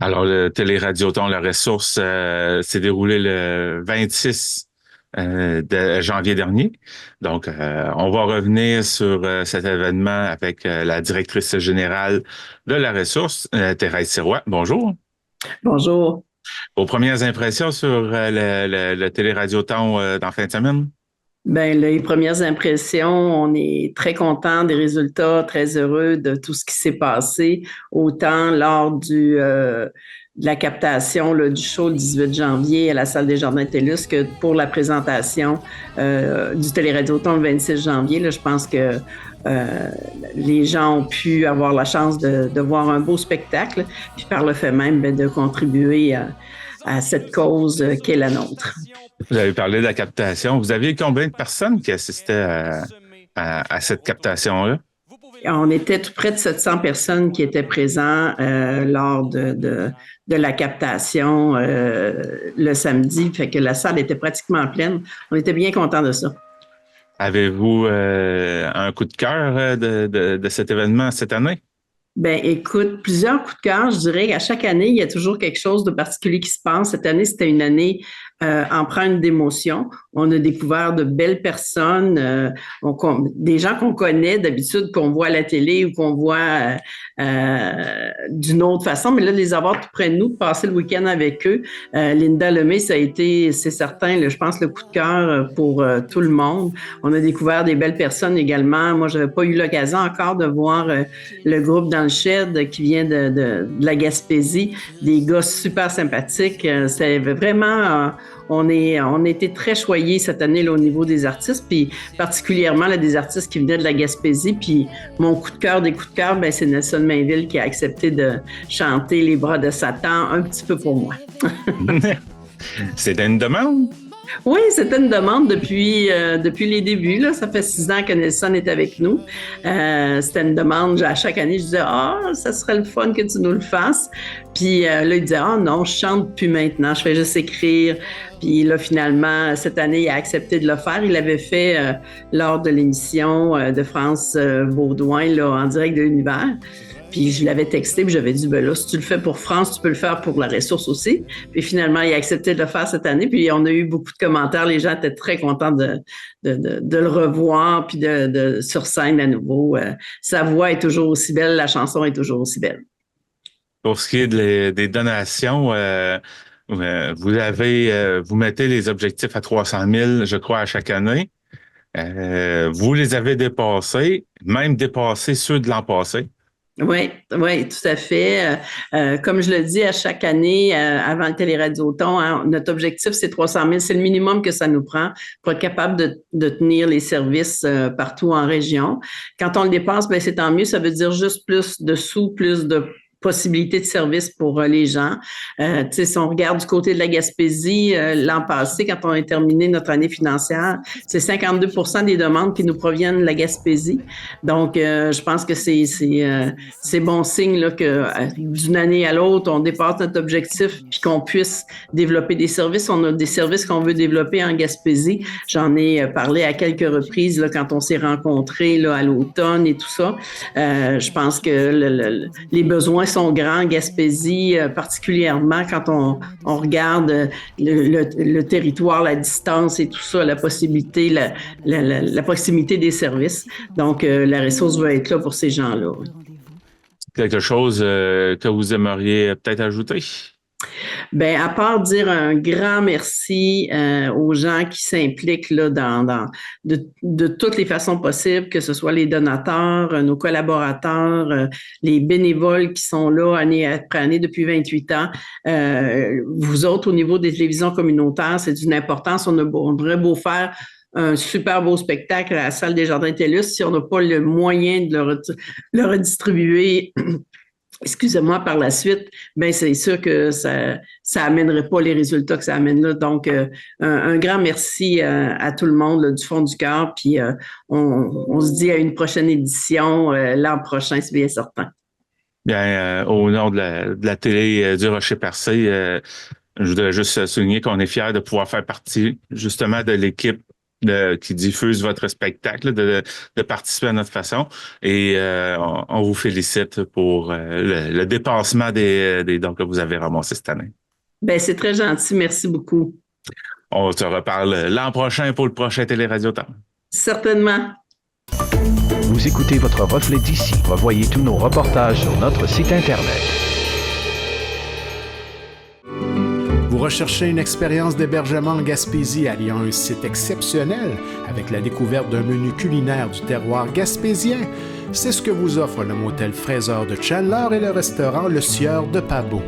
Alors, le Téléradioton, la ressource, s'est déroulé le 26 de janvier dernier. Donc, on va revenir sur cet événement avec la directrice générale de la ressource, Thérèse Sirois. Bonjour. Bonjour. Vos premières impressions sur le Téléradioton dans fin de semaine? Ben, les premières impressions, on est très content des résultats, très heureux de tout ce qui s'est passé, autant lors de la captation là, du show le 18 janvier à la salle des Jardins de TELUS que pour la présentation du Téléradioton le 26 janvier. Là, je pense que les gens ont pu avoir la chance de voir un beau spectacle, puis par le fait même ben, de contribuer à cette cause qu'est la nôtre. Vous avez parlé de la captation. Vous aviez combien de personnes qui assistaient à cette captation-là? On était tout près de 700 personnes qui étaient présentes lors de la captation le samedi. Fait que la salle était pratiquement pleine. On était bien contents de ça. Avez-vous un coup de cœur de cet événement cette année? Ben, écoute, plusieurs coups de cœur. Je dirais qu'à chaque année, il y a toujours quelque chose de particulier qui se passe. Cette année, c'était une année empreinte d'émotion. On a découvert de belles personnes, des gens qu'on connaît d'habitude, qu'on voit à la télé ou qu'on voit d'une autre façon. Mais là, de les avoir tout près de nous, de passer le week-end avec eux. Linda Lemay, ça a été, c'est certain, là, je pense, le coup de cœur pour tout le monde. On a découvert des belles personnes également. Moi, j'avais pas eu l'occasion encore de voir le groupe dans le shed qui vient de la Gaspésie, des gars super sympathiques. C'est vraiment, on était très choyés cette année là, au niveau des artistes, puis particulièrement là, des artistes qui venaient de la Gaspésie. Puis mon coup de cœur des coups de cœur, ben, c'est Nelson Mainville qui a accepté de chanter Les bras de Satan un petit peu pour moi. C'était une demande? Oui, c'était une demande depuis les débuts. Là. Ça fait 6 ans que Nelson est avec nous. C'était une demande. À chaque année, je disais, ça serait le fun que tu nous le fasses. Puis là, il disait, non, je chante plus maintenant. Je fais juste écrire. Puis là, finalement, cette année, il a accepté de le faire. Il l'avait fait lors de l'émission de France Baudouin, là, en direct de l'univers. Puis je l'avais texté, puis j'avais dit, ben là, si tu le fais pour France, tu peux le faire pour la ressource aussi. Puis finalement, il a accepté de le faire cette année. Puis on a eu beaucoup de commentaires. Les gens étaient très contents de le revoir, puis sur scène à nouveau. Sa voix est toujours aussi belle, la chanson est toujours aussi belle. Pour ce qui est des donations, vous mettez les objectifs à 300 000, je crois, à chaque année. Vous les avez dépassés, même dépassés ceux de l'an passé. Oui, oui, tout à fait. Comme je le dis à chaque année, avant le téléradioton, hein, notre objectif, c'est 300 000. C'est le minimum que ça nous prend pour être capable de tenir les services partout en région. Quand on le dépasse, ben, c'est tant mieux. Ça veut dire juste plus de sous, plus de possibilités de services pour les gens. Si on regarde du côté de la Gaspésie, l'an passé, quand on a terminé notre année financière, c'est 52 des demandes qui nous proviennent de la Gaspésie. Donc, je pense que c'est bon signe là, que d'une année à l'autre, on dépasse notre objectif puis qu'on puisse développer des services. On a des services qu'on veut développer en Gaspésie. J'en ai parlé à quelques reprises là, quand on s'est rencontrés là, à l'automne et tout ça. Je pense que les besoins sont grands en Gaspésie, particulièrement quand on regarde le territoire, la distance et tout ça, la possibilité, la proximité des services. Donc, la ressource va être là pour ces gens-là. Quelque chose que vous aimeriez peut-être ajouter? Ben, à part dire un grand merci aux gens qui s'impliquent là de toutes les façons possibles, que ce soit les donateurs, nos collaborateurs, les bénévoles qui sont là année après année depuis 28 ans. Vous autres, au niveau des télévisions communautaires, c'est d'une importance. On devrait beau faire un super beau spectacle à la salle des Jardins TELUS si on n'a pas le moyen de le redistribuer excusez-moi, par la suite, ben c'est sûr que ça amènerait pas les résultats que ça amène là. Donc, un grand merci à tout le monde là, du fond du cœur. Puis, on se dit à une prochaine édition l'an prochain, c'est bien certain. Bien, au nom de la télé du Rocher-Percé, je voudrais juste souligner qu'on est fiers de pouvoir faire partie justement de l'équipe qui diffusent votre spectacle, de participer à notre façon. Et on vous félicite pour le dépassement des dons que vous avez ramassés cette année. Ben, c'est très gentil. Merci beaucoup. On se reparle l'an prochain pour le prochain Téléradio-Temps. Certainement. Vous écoutez votre reflet d'ici. Revoyez tous nos reportages sur notre site Internet. Vous recherchez une expérience d'hébergement en Gaspésie alliant un site exceptionnel avec la découverte d'un menu culinaire du terroir gaspésien? C'est ce que vous offre le motel Fraiseur de Chandler et le restaurant Le Sieur de Pabot.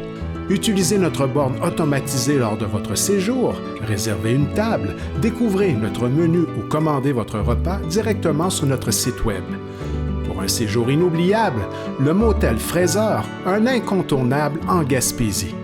Utilisez notre borne automatisée lors de votre séjour, réservez une table, découvrez notre menu ou commandez votre repas directement sur notre site web. Pour un séjour inoubliable, le motel Fraiseur, un incontournable en Gaspésie.